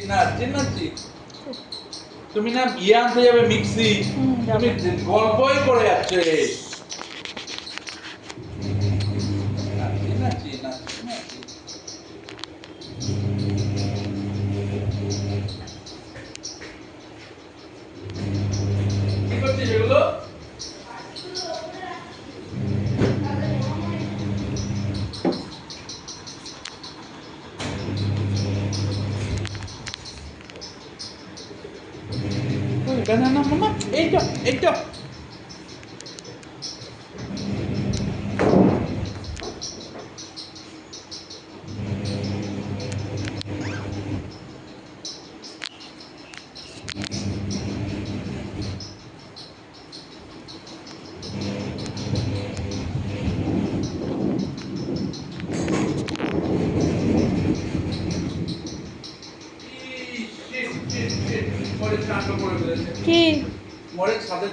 নাচি তুমি না বিয়ে আনতে যাবে মিক্সি, তুমি গল্পই করে যাচ্ছ। কি করছিস এগুলো? banana mama এইটা কি মরে ছাদের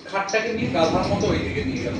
খাটটাকে নিয়ে গাধার মতো ওইদিকে নিয়ে গেল।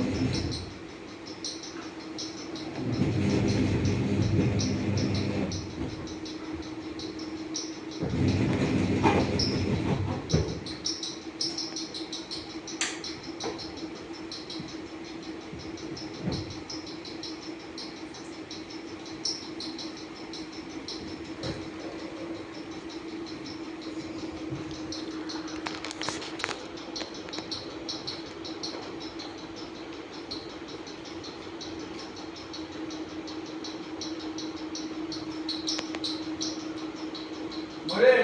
মরে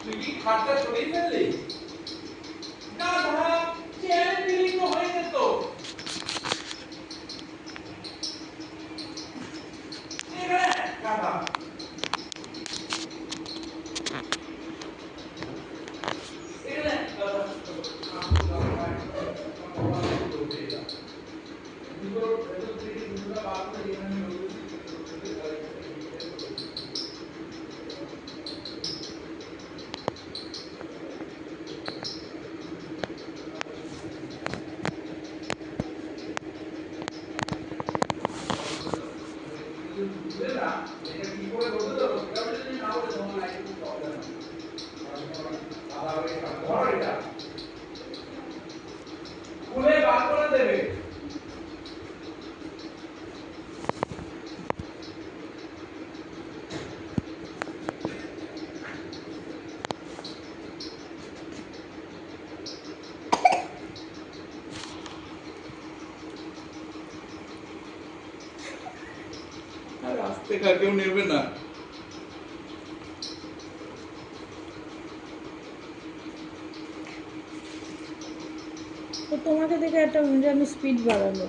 তুই কি খাটটা সরিয়ে ফেললি? গাধা চেয়ারে বিলীন হয়ে যেত। গাধা খুলে বার করে দেবে। আর আস্তে কার কেউ নেবে না। তো তোমাকে দেখে একটা আমি স্পিড বাড়ালো।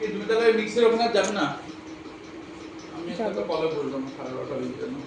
এই তুমি তাহলে মিক্সির ওখানে যাবে না? আমি একটা কলে বললাম 12:30 জন্য।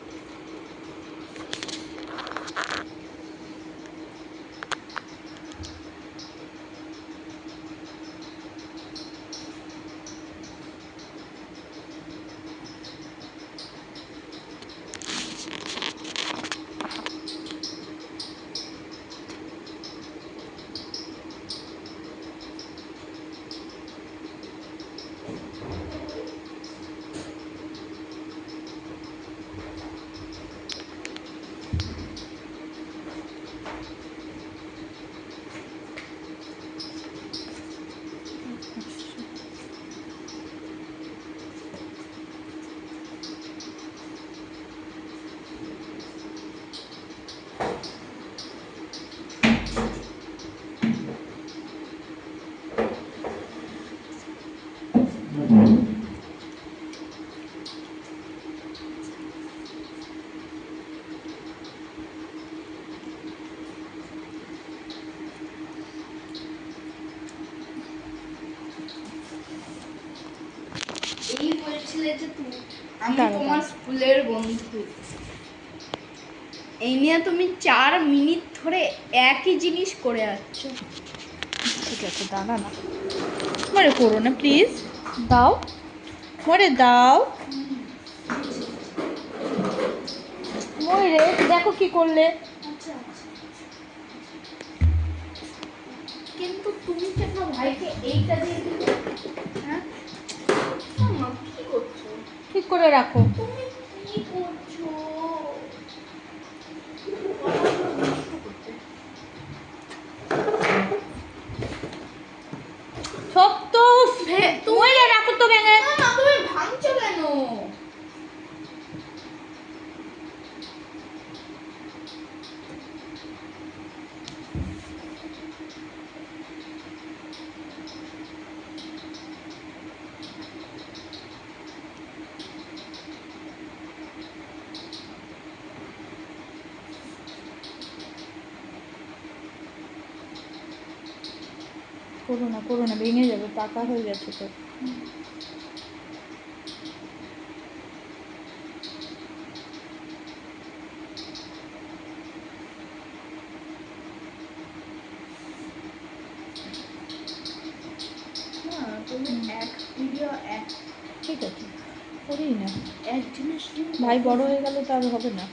এই বলছিলে যে তুমি আমি তোমার স্কুলের বন্ধু, এই নিয়ে তুমি 4 মিনিট ধরে একই জিনিস করে যাচ্ছ। ঠিক আছে দাঁড়া না, মরে করো না প্লিজ, দাও মরে দাও। মরে দেখো কি করলে। আচ্ছা কিন্তু তুমি কেন ভাইকে এইটা দিয়ে দিলে? হ্যাঁ করে রাখো। তুমি কি করছো? সব তো তুমি রাখো তো ভেঙে। না না, তুমি ভাঙছো কেন? করো না, ভেঙে যাবে, পাকা হয়ে গেছে তো। না, তুমি এক ভিডিও এক ঠিক আছে, করি না। এক জিনিস ভাই বড় হয়ে গেলে তো আর হবে না।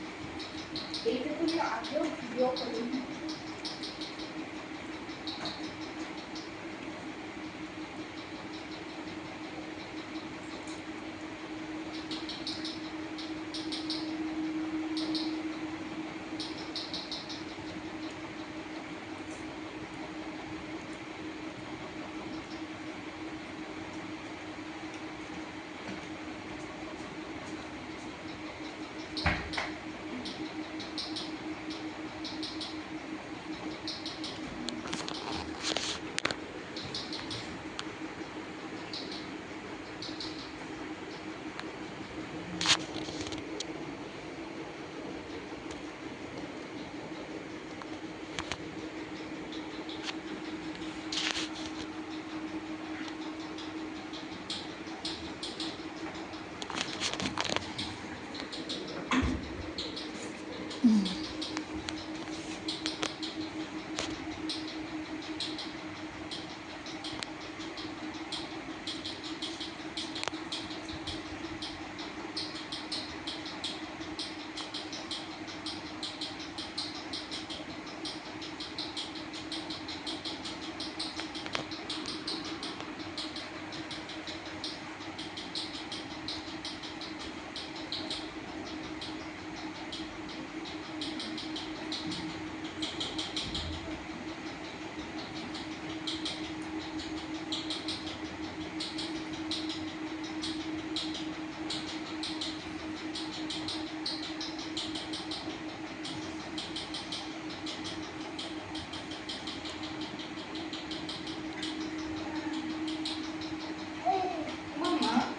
এইটা তুমি আগেও ভিডিও করো।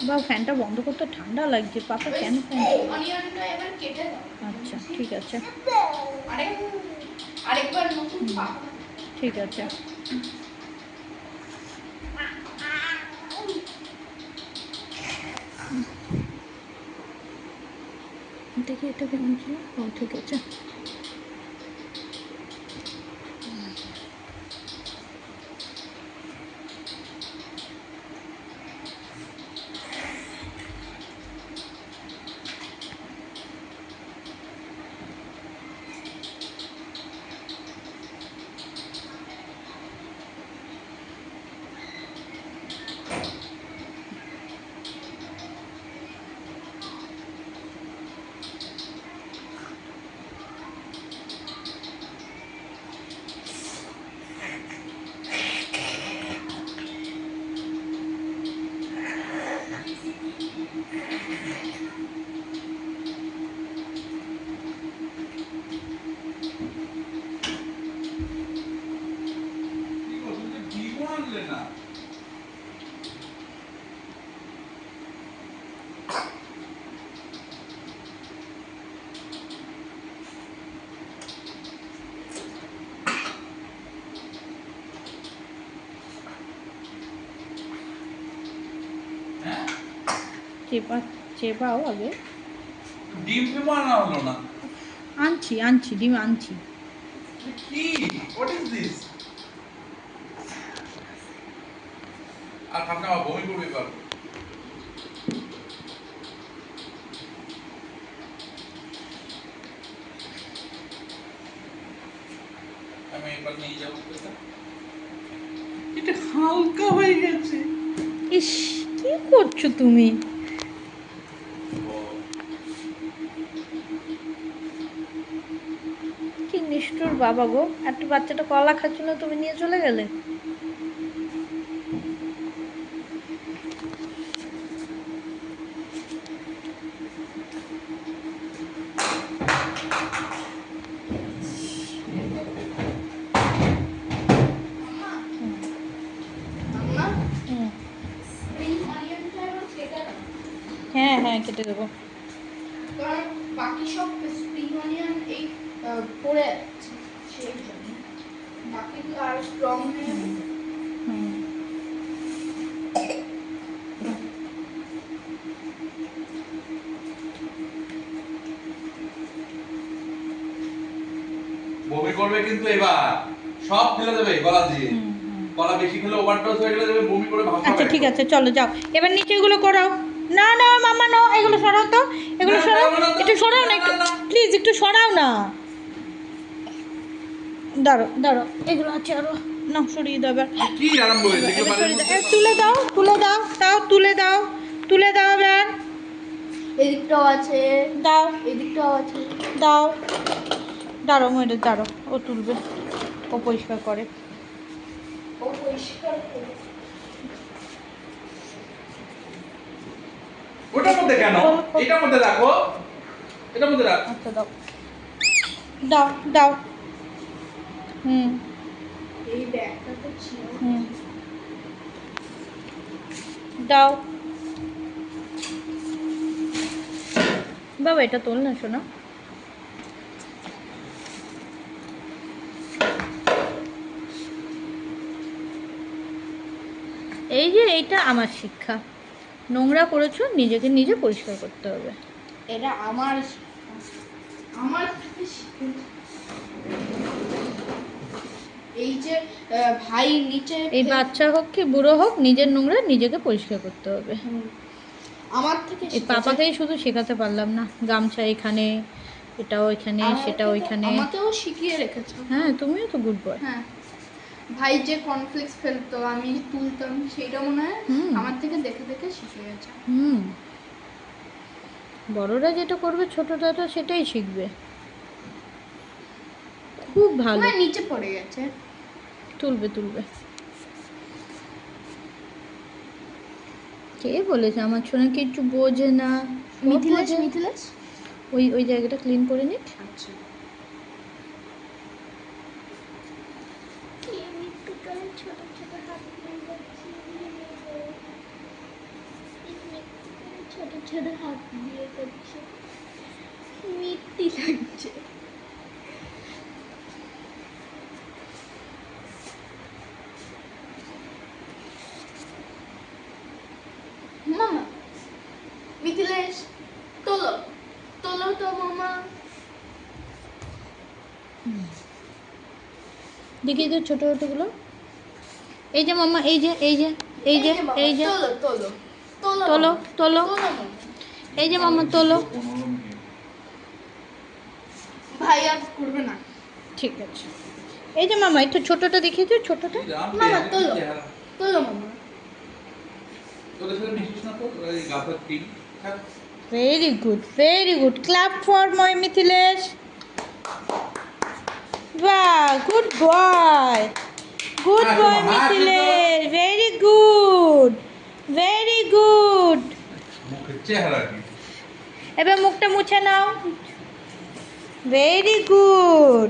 বা ফ্যানটা বন্ধ করতে, ঠান্ডা লাগছে। পাপা কেন ফ্যান? অনিয়নটা এবার কেটে দাও। আচ্ছা ঠিক আছে, আরেকবার নতুন পাতা। ঠিক আছে। দেখি এটা কেমন ছিল। ও ঠিক আছে। কি গো, তুমি তো ডিমও আনলে না। হ্যাঁ, চেপাও আগে। ডিম ফিমও আনা হলো না। আনছি ডিম আনছি। কি? What is this? আর খাবো না, আমার বমি করবে এবার। আমি এবার নিয়ে যাবো এটা। এটা হালকা হয়ে গেছে। ইস, কি করছো তুমি? বাবা গো, একটু বাচ্চাটা কলা খাচ্ছিল, তুমি নিয়ে চলে গেলে। মাম্মা হুম, স্প্রিং অনিয়নটা এবার কেটে দাও। হ্যাঁ হ্যাঁ কেটে দেবো। কারণ বাকি সব স্প্রিং অনিয়ন এই পড়ে আছে, সেই জন্য বাকিগুলো আর স্ট্রং হয়ে যাবে। হুম, বমি করবে কিন্তু এবার সব ফেলে দেবে গলা দিয়ে। হুম, হুম। গলা বেশি খেলে ওভারডোজ হয়ে গেলে দেবে বমি করে ভাববে। আচ্ছা ঠিক আছে, চলো যাও এবার নিচে এগুলো করাও। না না মামা না, এগুলো সরাও তো, এগুলো না, সরাও, না, না, না, একটু সরাও না, একটু না, না। প্লিজ একটু সরাও না। দাঁড়ো দাঁড়ো, এগুলো আছে আরো, না সরিয়ে দাও এবার। কি আরম্ভ হয়েছে এবার একেবারে? সরিয়ে দাও, তুলে দাও, তুলে দাও, তাও তুলে দাও, তুলে দাও এবার, এদিকটাও আছে, দাও এদিকটাও আছে। দাও। দাঁড়ো মেয়েটা, দাঁড়ো, ও তুলবে, ও পরিষ্কার করে। ও পরিষ্কার করে। ওটার মধ্যে কেন? এটার মধ্যে রাখো, এটার মধ্যে রাখো। আচ্ছা দাও, দাও দাও। হুম এই ব্যাগটা তো ছিল। হুম, দাও। বাবা এটা তোল না শোনা। এই যে এইটা আমার শিক্ষা, নোংরা করেছো নিজেকে নিজে পরিষ্কার করতে হবে। এটা আমার আমার থেকে শিখে। এই যে ভাই নিচে এই বাচ্চা হোক কি বুড়ো হোক, নিজের নোংরা নিজেকে পরিষ্কার করতে হবে। আমার থেকে এই পাপাকেই শুধু শেখাতে পারলাম না, গামছা এখানে, এটাও এখানে, সেটাও এখানে। আমাকেও শিখিয়ে রেখেছো। হ্যাঁ তুমিও তো গুড বয়। হ্যাঁ, ভাই যে কর্নফ্লেক্স ফেলতো আমি তুলতাম, সেইটা মনে হয় হুম। আমার থেকে দেখে দেখে শিখে গেছে। হুম, বড়রা যেটা করবে ছোটরা তো সেটাই শিখবে। খুব ভালো। মনে হয় নিচে পড়ে গেছে। তুলবে তুলবে। কে বলেছে আমার ছোনা কিছু বোঝে না? সব মিথিলেশ বোঝে। মিথিলেশ ওই ওই জায়গাটা ক্লিন করে নিক। আচ্ছা। ছোট ছোট হাত দিয়ে করছে, মিষ্টি লাগছে। মামা মিথিলেশ তোলো, তোলো তো মামা। দেখি তো ছোট ছোটগুলো। এই যে মাম্মা, এই যে এই যে এই যে বাবা, এই যে, তোলো তোলো তোলো তোলো মামা, তোলো। তোলো মামা। এই যে মাম্মা তোলো। 15 মিনিট। ভাই আর করবে না। ঠিক আছে, এই যে মামা একটু ছোটটা দেখিয়েছো, ছোটটা। মামা তোলো, তোলো মামা। তোদের সাথে মিশিস না তো, ওই গাছের team. Very good, very good, clap for my Mithilesh. বাহ, গুড বয়, গুড হ্যাঁ, বয় তোমার হাত Mithilesh, very good, very good. মুখের চেহারা কি? এবার মুখটা মুছে নাও। Very good.